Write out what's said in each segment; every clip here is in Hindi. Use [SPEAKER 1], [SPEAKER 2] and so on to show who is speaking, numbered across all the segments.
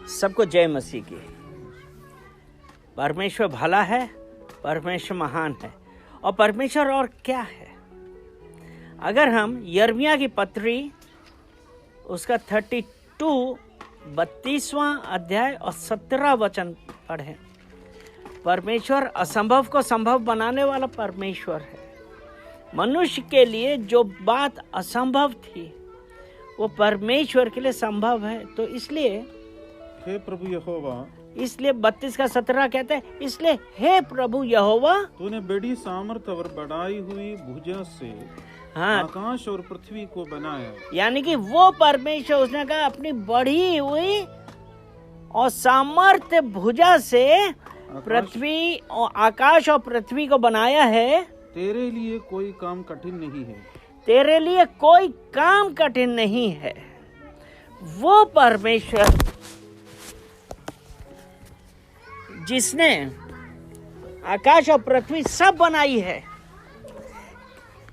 [SPEAKER 1] सबको जय मसीह की। परमेश्वर भला है, परमेश्वर महान है। और परमेश्वर और क्या है? अगर हम यिर्मयाह की पत्री उसका 32वां अध्याय और 17 वचन पढ़ें, परमेश्वर असंभव को संभव बनाने वाला परमेश्वर है। मनुष्य के लिए जो बात असंभव थी वो परमेश्वर के लिए संभव है। तो इसलिए
[SPEAKER 2] हे प्रभु यहोवा,
[SPEAKER 1] इसलिए 32 का 17 कहते हैं, इसलिए हे प्रभु यहोवा,
[SPEAKER 2] तूने बड़ी सामर्थ और बढ़ाई हुई भुजा से आकाश और पृथ्वी को बनाया।
[SPEAKER 1] यानी कि वो परमेश्वर, उसने कहा अपनी बढ़ी हुई और सामर्थ्य भुजा से पृथ्वी और आकाश और पृथ्वी को बनाया है।
[SPEAKER 2] तेरे लिए कोई काम कठिन नहीं है।
[SPEAKER 1] तेरे लिए कोई काम कठिन नहीं है। वो परमेश्वर जिसने आकाश और पृथ्वी सब बनाई है,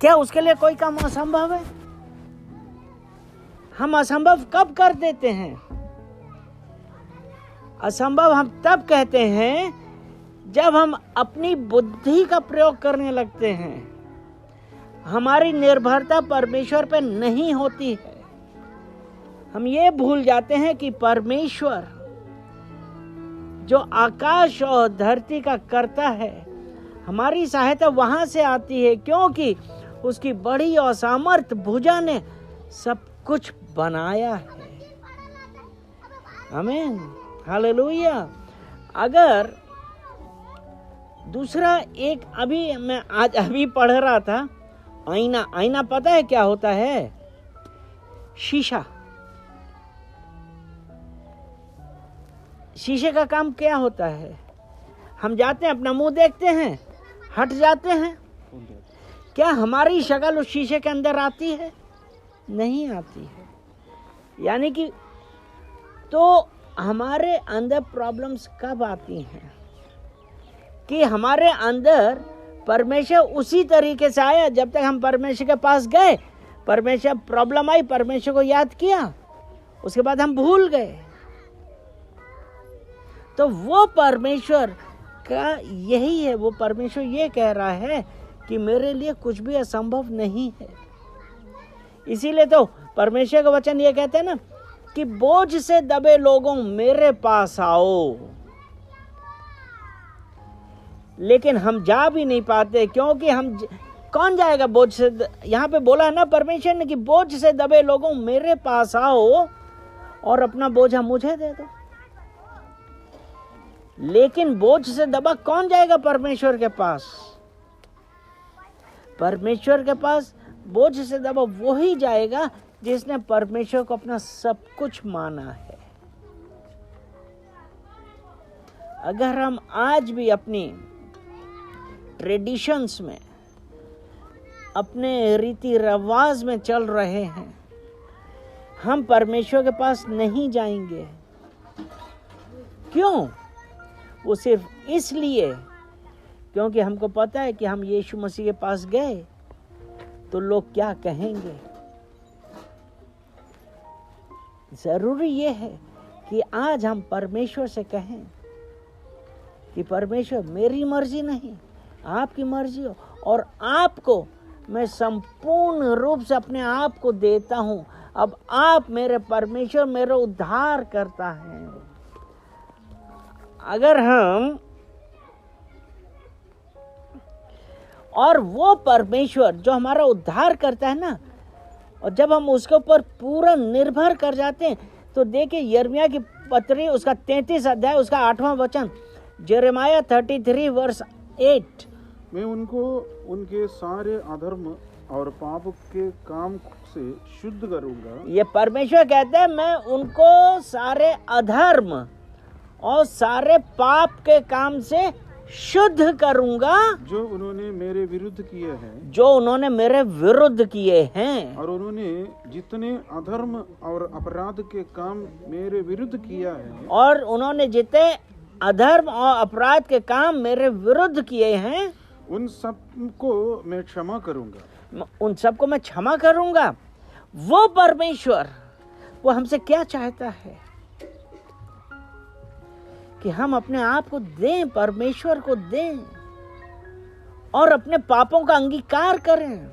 [SPEAKER 1] क्या उसके लिए कोई काम असंभव है? हम असंभव कब कर देते हैं? असंभव हम तब कहते हैं जब हम अपनी बुद्धि का प्रयोग करने लगते हैं। हमारी निर्भरता परमेश्वर पर नहीं होती है। हम ये भूल जाते हैं कि परमेश्वर जो आकाश और धरती का करता है, हमारी सहायता वहां से आती है क्योंकि उसकी बड़ी और सामर्थ भुजा ने सब कुछ बनाया है। आमीन, हालेलुया। अगर दूसरा एक मैं अभी पढ़ रहा था, आईना पता है क्या होता है? शीशा। शीशे का काम क्या होता है? हम जाते हैं, अपना मुंह देखते हैं, हट जाते हैं। क्या हमारी शक्ल उस शीशे के अंदर आती है? नहीं आती है। यानी कि तो हमारे अंदर प्रॉब्लम्स कब आती हैं? कि हमारे अंदर परमेश्वर उसी तरीके से आया। जब तक हम परमेश्वर के पास गए, परमेश्वर प्रॉब्लम आई, परमेश्वर को याद किया, उसके बाद हम भूल गए। तो वो परमेश्वर का यही है। वो परमेश्वर ये कह रहा है कि मेरे लिए कुछ भी असंभव नहीं है। इसीलिए तो परमेश्वर का वचन ये कहते हैं ना कि बोझ से दबे लोगों मेरे पास आओ। लेकिन हम जा भी नहीं पाते क्योंकि कौन जाएगा बोझ से? यहाँ पे बोला है ना परमेश्वर ने कि बोझ से दबे लोगों मेरे पास आओ और अपना बोझा मुझे दे दो। लेकिन बोझ से दबा कौन जाएगा परमेश्वर के पास? परमेश्वर के पास बोझ से दबा वही जाएगा जिसने परमेश्वर को अपना सब कुछ माना है। अगर हम आज भी अपनी ट्रेडिशंस में, अपने रीति रिवाज में चल रहे हैं, हम परमेश्वर के पास नहीं जाएंगे। क्यों? वो सिर्फ इसलिए क्योंकि हमको पता है कि हम यीशु मसीह के पास गए तो लोग क्या कहेंगे। जरूरी ये है कि आज हम परमेश्वर से कहें कि परमेश्वर मेरी मर्जी नहीं, आपकी मर्जी हो, और आपको मैं संपूर्ण रूप से अपने आप को देता हूं। अब आप मेरे परमेश्वर, मेरा उद्धार करता है। अगर हम और वो परमेश्वर जो हमारा उद्धार करता है ना, और जब हम उसके ऊपर पूरा निर्भर कर जाते हैं, तो देखिए यिर्मयाह की पत्री उसका 33 अध्याय उसका 8वां वचन, यिर्मयाह 33 वर्ष 8।
[SPEAKER 2] मैं उनको उनके सारे अधर्म और पाप के काम से शुद्ध करूंगा।
[SPEAKER 1] ये परमेश्वर कहते हैं मैं उनको सारे अधर्म और सारे पाप के काम से शुद्ध करूंगा
[SPEAKER 2] जो उन्होंने मेरे विरुद्ध किए हैं।
[SPEAKER 1] जो उन्होंने मेरे विरुद्ध किए हैं।
[SPEAKER 2] और उन्होंने जितने अधर्म और अपराध के काम मेरे विरुद्ध किया है,
[SPEAKER 1] और उन्होंने जितने अधर्म और अपराध के काम मेरे विरुद्ध किए हैं,
[SPEAKER 2] उन सबको मैं क्षमा करूंगा।
[SPEAKER 1] उन सबको मैं क्षमा करूंगा। वो परमेश्वर वो हमसे क्या चाहता है? कि हम अपने आप को दें, परमेश्वर को दें और अपने पापों का अंगीकार करें।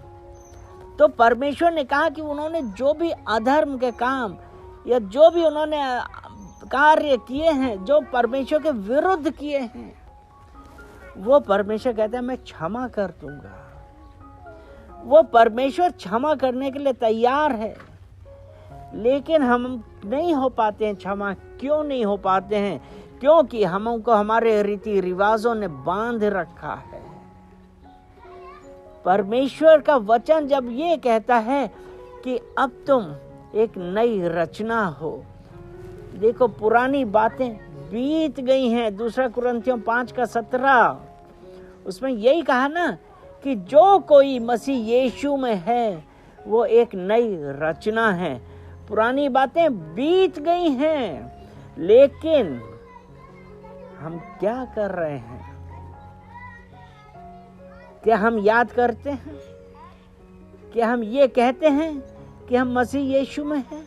[SPEAKER 1] तो परमेश्वर ने कहा कि उन्होंने जो भी अधर्म के काम या जो भी उन्होंने कार्य किए हैं, जो परमेश्वर के विरुद्ध किए हैं, वो परमेश्वर कहता है मैं क्षमा कर दूंगा। वो परमेश्वर क्षमा करने के लिए तैयार है, लेकिन हम नहीं हो पाते हैं क्षमा। क्यों नहीं हो पाते हैं? क्योंकि हमको हमारे रीति रिवाजों ने बांध रखा है। परमेश्वर का वचन जब ये कहता है कि अब तुम एक नई रचना हो, देखो पुरानी बातें बीत गई हैं। 2 कुरिन्थियों 5:17 उसमें यही कहा ना कि जो कोई मसीह यीशु में है वो एक नई रचना है। पुरानी बातें बीत गई हैं, लेकिन हम क्या कर रहे हैं? क्या हम याद करते हैं? क्या हम ये कहते हैं कि हम मसीह यीशु में हैं?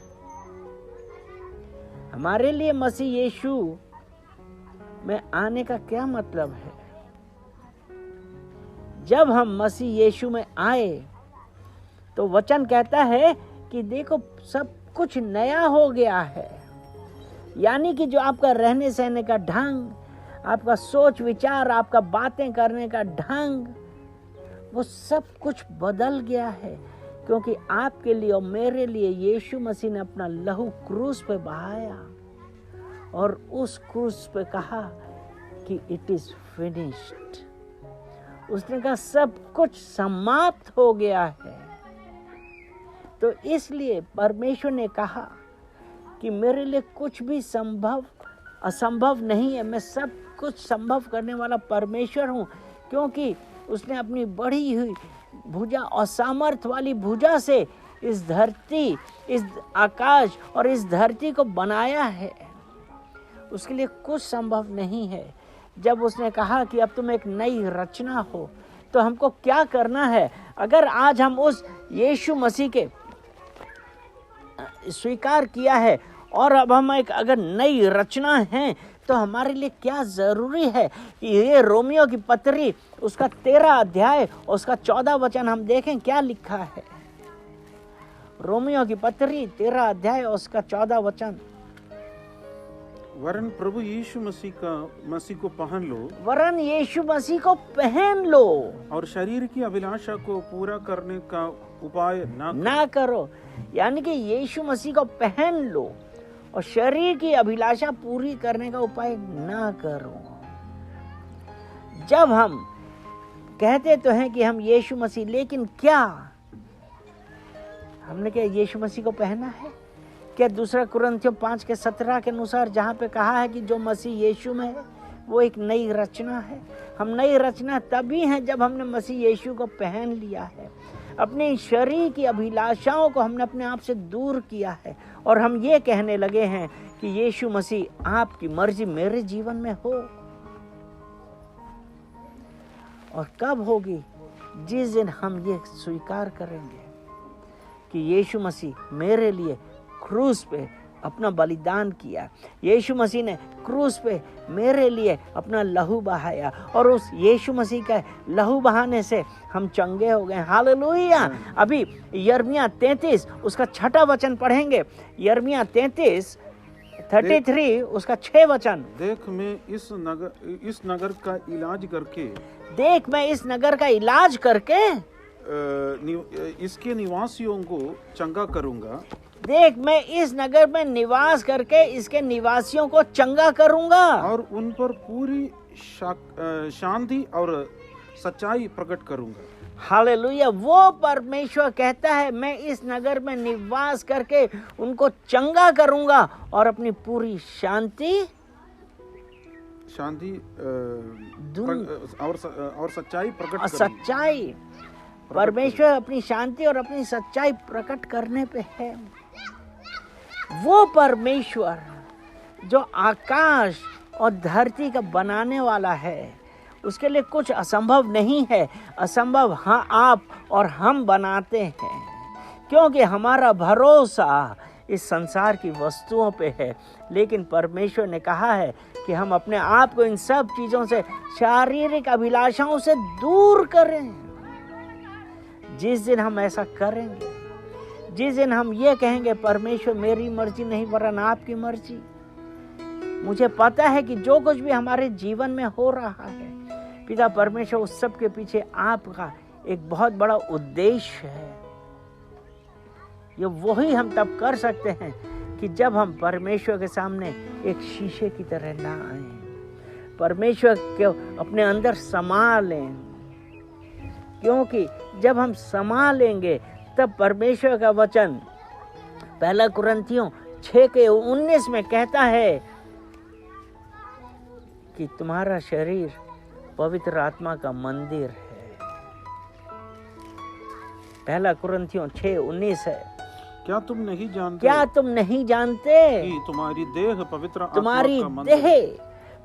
[SPEAKER 1] हमारे लिए मसीह यीशु में आने का क्या मतलब है? जब हम मसीह यीशु में आए तो वचन कहता है कि देखो सब कुछ नया हो गया है। यानी कि जो आपका रहने सहने का ढंग, आपका सोच विचार, आपका बातें करने का ढंग, वो सब कुछ बदल गया है, क्योंकि आपके लिए और मेरे लिए यीशु मसीह ने अपना लहू क्रूस पे बहाया और उस क्रूस पे कहा कि इट इज फिनिश्ड। उसने कहा सब कुछ समाप्त हो गया है। तो इसलिए परमेश्वर ने कहा कि मेरे लिए कुछ भी असंभव नहीं है। मैं सब कुछ संभव करने वाला परमेश्वर हूँ, क्योंकि उसने अपनी बढ़ी हुई भुजा और सामर्थ वाली भुजा से इस धरती, इस आकाश और इस धरती को बनाया है। उसके लिए कुछ संभव नहीं है। जब उसने कहा कि अब तुम एक नई रचना हो, तो हमको क्या करना है? अगर आज हम उस यीशु मसीह के स्वीकार किया है और अब हम एक अगर नई रचना हैं, तो हमारे लिए क्या जरूरी है कि ये रोमियो की पत्री उसका 13 अध्याय और उसका 14 वचन हम देखें क्या लिखा है। रोमियो की पत्री 13 अध्याय और उसका 14 वचन।
[SPEAKER 2] वरन प्रभु यीशु मसीह को पहन लो,
[SPEAKER 1] वरन यीशु मसीह को पहन लो
[SPEAKER 2] और शरीर की अभिलाषा को पूरा करने का उपाय
[SPEAKER 1] ना करो। यानी कि यीशु मसीह को पहन लो और शरीर की अभिलाषा पूरी करने का उपाय ना करो। जब हम कहते तो हैं कि हम यीशु मसीह, लेकिन क्या हमने क्या यीशु मसीह को पहना है? क्या 2 कुरिन्थियों 5:17 के अनुसार जहाँ पे कहा है कि जो मसीह यीशु में है वो एक नई रचना है। हम नई रचना तभी हैं जब हमने मसीह यीशु को पहन लिया है। अपने शरीर की अभिलाषाओं को हमने अपने आप से दूर किया है और हम ये कहने लगे हैं कि यीशु मसीह आपकी मर्जी मेरे जीवन में हो। और कब होगी? जिस दिन हम ये स्वीकार करेंगे कि यीशु मसीह मेरे लिए क्रूस पे अपना बलिदान किया, यीशु मसीह ने क्रूस पे मेरे लिए अपना लहू बहाया और उस यीशु मसीह का लहू बहाने से हम चंगे हो गए। हालेलुया। अभी यिर्मयाह 33 उसका 6 वचन पढ़ेंगे। यिर्मयाह 33 उसका 6 वचन।
[SPEAKER 2] देख मैं इस नगर का इलाज करके इसके निवासियों को चंगा करूंगा।
[SPEAKER 1] देख मैं इस नगर में निवास करके इसके निवासियों को चंगा करूंगा
[SPEAKER 2] और उन पर पूरी शांति और सच्चाई प्रकट करूंगा।
[SPEAKER 1] हालेलुया। वो परमेश्वर कहता है मैं इस नगर में निवास करके उनको चंगा करूंगा और अपनी पूरी शांति
[SPEAKER 2] और सच्चाई प्रकट करूंगा।
[SPEAKER 1] सच्चाई परमेश्वर अपनी शांति और अपनी सच्चाई प्रकट करने पे है। वो परमेश्वर जो आकाश और धरती का बनाने वाला है, उसके लिए कुछ असंभव नहीं है। असंभव हाँ आप और हम बनाते हैं, क्योंकि हमारा भरोसा इस संसार की वस्तुओं पे है, लेकिन परमेश्वर ने कहा है कि हम अपने आप को इन सब चीज़ों से, शारीरिक अभिलाषाओं से दूर करें। जिस दिन हम ऐसा करेंगे, जिस दिन हम ये कहेंगे परमेश्वर मेरी मर्जी नहीं वरन आपकी मर्जी, मुझे पता है कि जो कुछ भी हमारे जीवन में हो रहा है पिता परमेश्वर, उस सब के पीछे आपका एक बहुत बड़ा उद्देश्य है। ये वही हम तब कर सकते हैं कि जब हम परमेश्वर के सामने एक शीशे की तरह ना आए, परमेश्वर को अपने अंदर समा लें, क्योंकि जब हम समा लेंगे तब परमेश्वर का वचन 1 कुरिन्थियों 6:19 में कहता है कि तुम्हारा शरीर पवित्र आत्मा का मंदिर है। 1 कुरिन्थियों 6:19 है।
[SPEAKER 2] क्या तुम नहीं जानते?
[SPEAKER 1] क्या तुम नहीं जानते
[SPEAKER 2] कि तुम्हारी देह पवित्र आत्मा
[SPEAKER 1] तुम्हारी
[SPEAKER 2] का मंदिर,
[SPEAKER 1] देह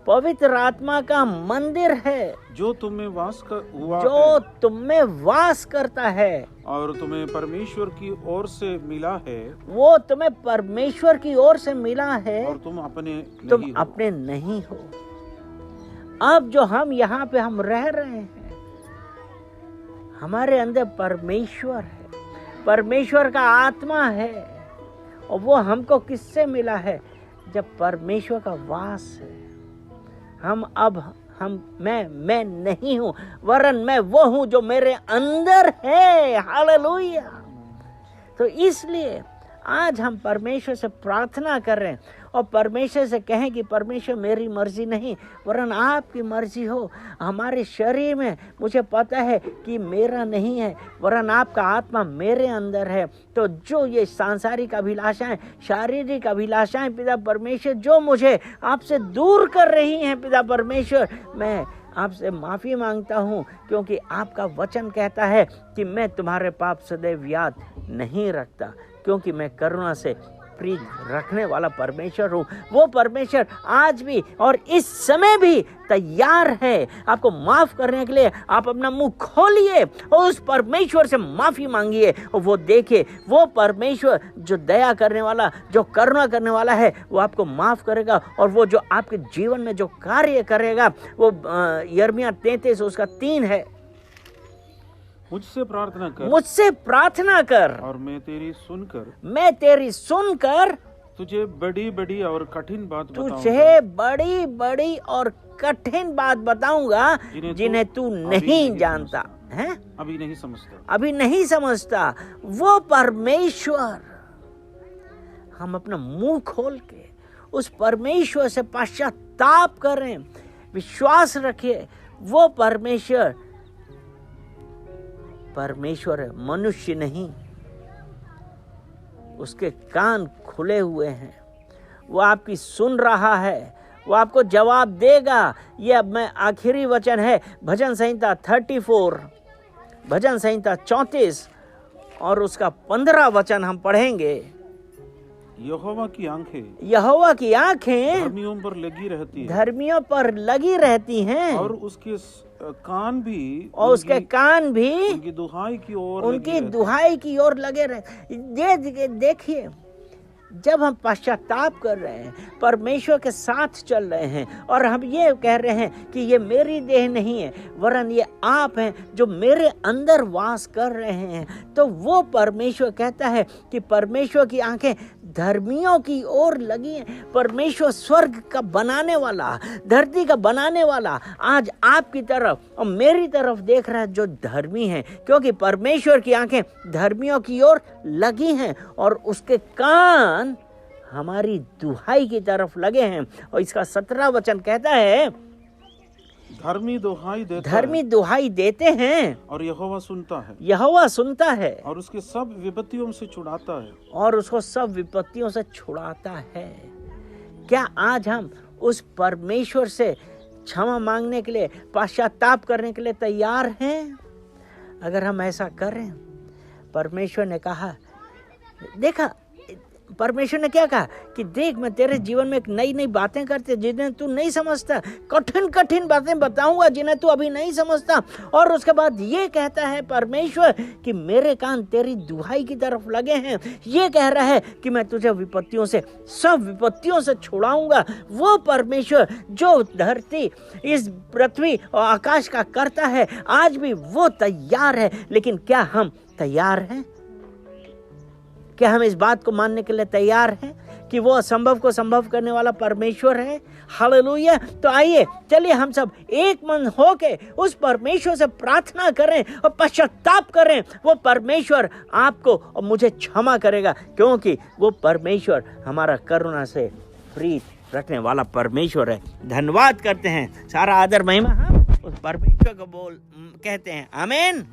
[SPEAKER 1] पवित्र आत्मा का मंदिर है,
[SPEAKER 2] जो तुम में वास हुआ
[SPEAKER 1] जो
[SPEAKER 2] है
[SPEAKER 1] तुम में वास करता है,
[SPEAKER 2] और तुम्हें परमेश्वर की ओर से मिला है,
[SPEAKER 1] वो तुम्हें परमेश्वर की ओर से मिला है,
[SPEAKER 2] और तुम
[SPEAKER 1] तुम
[SPEAKER 2] नहीं हो।
[SPEAKER 1] अपने नहीं हो। अब जो हम यहाँ पे हम रह रहे हैं, हमारे अंदर परमेश्वर है, परमेश्वर का आत्मा है, और वो हमको किससे मिला है? जब परमेश्वर का वास है। मैं नहीं हूँ वरन मैं वो हूँ जो मेरे अंदर है। हालेलुया। तो इसलिए आज हम परमेश्वर से प्रार्थना कर रहे हैं और परमेश्वर से कहें कि परमेश्वर मेरी मर्जी नहीं वरन आपकी मर्जी हो हमारे शरीर में। मुझे पता है कि मेरा नहीं है वरन आपका आत्मा मेरे अंदर है। तो जो ये सांसारिक अभिलाषाएं, शारीरिक अभिलाषाएं पिता परमेश्वर जो मुझे आपसे दूर कर रही हैं पिता परमेश्वर, मैं आपसे माफ़ी मांगता हूँ, क्योंकि आपका वचन कहता है कि मैं तुम्हारे पाप सदैव याद नहीं रखता, क्योंकि मैं करुणा से प्रीत रखने वाला परमेश्वर हूँ। वो परमेश्वर आज भी और इस समय भी तैयार है आपको माफ करने के लिए। आप अपना मुंह खोलिए और उस परमेश्वर से माफी मांगिए, और वो देखिए, वो परमेश्वर जो दया करने वाला, जो करुणा करने वाला है, वो आपको माफ करेगा। और वो जो आपके जीवन में जो कार्य करेगा, वो यिर्मयाह 33:3 है,
[SPEAKER 2] मुझसे प्रार्थना कर,
[SPEAKER 1] मुझसे प्रार्थना कर
[SPEAKER 2] और मैं तेरी सुनकर तुझे बड़ी बड़ी और कठिन बात बताऊंगा जिन्हें तू नहीं जानता है, अभी नहीं समझता। वो परमेश्वर, हम अपना मुंह खोल के उस परमेश्वर से पश्चाताप करें, विश्वास रखिए। वो परमेश्वर है, मनुष्य नहीं। उसके कान खुले हुए हैं, वो आपकी सुन रहा है, वो आपको जवाब देगा। ये अब मैं आखिरी वचन है भजन संहिता 34, भजन संहिता 34 और उसका 15 वचन हम पढ़ेंगे। यहोवा की आंखें धर्मियों पर लगी रहती हैं, और उसके कान भी उनकी दुहाई की ओर लगे रहे। देखिए, जब हम पश्चाताप कर रहे हैं, परमेश्वर के साथ चल रहे हैं, और हम ये कह रहे हैं कि ये मेरी देह नहीं है वरन ये आप हैं जो मेरे अंदर वास कर रहे हैं, तो वो परमेश्वर कहता है कि परमेश्वर की आंखें धर्मियों की ओर लगी हैं। परमेश्वर स्वर्ग का बनाने वाला, धरती का बनाने वाला, आज आपकी तरफ और मेरी तरफ देख रहा है जो धर्मी है, क्योंकि परमेश्वर की आंखें धर्मियों की ओर लगी हैं और उसके कान हमारी दुहाई की तरफ लगे हैं। और इसका 17 वचन कहता है, धर्मी दुहाई देते हैं और यहोवा सुनता है और उसके सब विपत्तियों से छुड़ाता है। क्या आज हम उस परमेश्वर से क्षमा मांगने के लिए, पश्चाताप करने के लिए तैयार हैं? अगर हम ऐसा करें, परमेश्वर ने कहा, देखा
[SPEAKER 1] परमेश्वर ने क्या कहा कि देख मैं तेरे जीवन में एक नई नई बातें करते जिन्हें तू नहीं समझता, कठिन कठिन बातें बताऊंगा जिन्हें तू अभी नहीं समझता। और उसके बाद ये कहता है परमेश्वर कि मेरे कान तेरी दुहाई की तरफ लगे हैं। ये कह रहा है कि मैं तुझे विपत्तियों से, सब विपत्तियों से छुड़ाऊंगा। वो परमेश्वर जो धरती, इस पृथ्वी और आकाश का करता है, आज भी वो तैयार है। लेकिन क्या हम तैयार हैं? क्या हम इस बात को मानने के लिए तैयार हैं कि वो असंभव को संभव करने वाला परमेश्वर है? हालेलुया। तो आइए चलिए हम सब एक मन होके उस परमेश्वर से प्रार्थना करें और पश्चाताप करें। वो परमेश्वर आपको और मुझे क्षमा करेगा, क्योंकि वो परमेश्वर हमारा करुणा से प्रीत रखने वाला परमेश्वर है। धन्यवाद करते हैं, सारा आदर महिमा हम उस परमेश्वर को कहते हैं। आमीन।